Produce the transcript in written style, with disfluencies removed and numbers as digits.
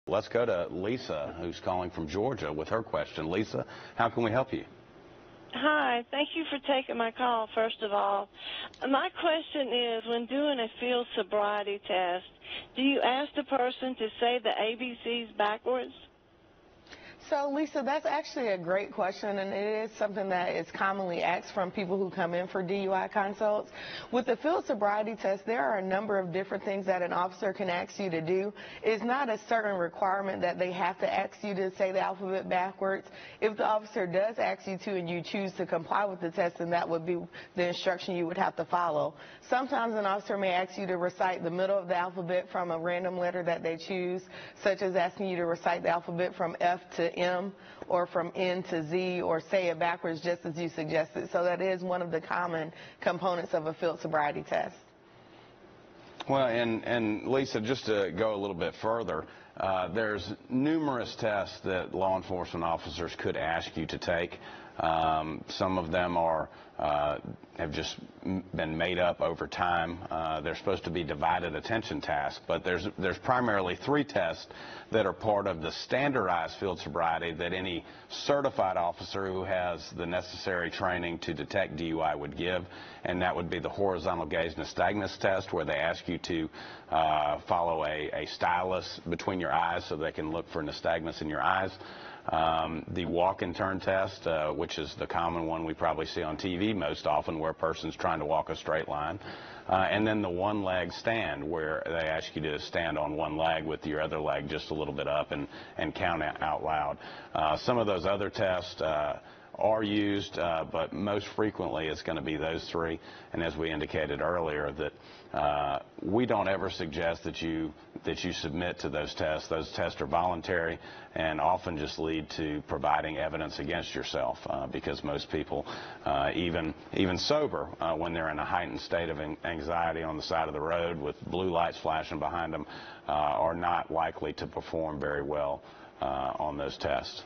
Let's go to Lisa, who's calling from Georgia with her question. Lisa, how can we help you? Hi, thank you for taking my call, first of all. My question is, when doing a field sobriety test, do you ask the person to say the ABCs backwards? So, Lisa, that's actually a great question, and it is something that is commonly asked from people who come in for DUI consults. With the field sobriety test, there are a number of different things that an officer can ask you to do. It's not a certain requirement that they have to ask you to say the alphabet backwards. If the officer does ask you to and you choose to comply with the test, then that would be the instruction you would have to follow. Sometimes an officer may ask you to recite the middle of the alphabet from a random letter that they choose, such as asking you to recite the alphabet from F to M or from N to Z, or say it backwards just as you suggested. So that is one of the common components of a field sobriety test. Well, and Lisa, just to go a little bit further, there's numerous tests that law enforcement officers could ask you to take. Some of them have just been made up over time. They're supposed to be divided attention tasks, but there's primarily 3 tests that are part of the standardized field sobriety that any certified officer who has the necessary training to detect DUI would give, and that would be the horizontal gaze nystagmus test, where they ask you to follow a stylus between your eyes so they can look for nystagmus in your eyes. The walk and turn test, which is the common one we probably see on TV most often, where a person's trying to walk a straight line. And then the one-leg stand, where they ask you to stand on one leg with your other leg just a little bit up and count out loud. Some of those other tests are used, but most frequently it's going to be those 3. And as we indicated earlier, that we don't ever suggest that you submit to those tests. Those tests are voluntary and often just lead to providing evidence against yourself, because most people, even sober, when they're in a heightened state of anxiety on the side of the road with blue lights flashing behind them, are not likely to perform very well on those tests.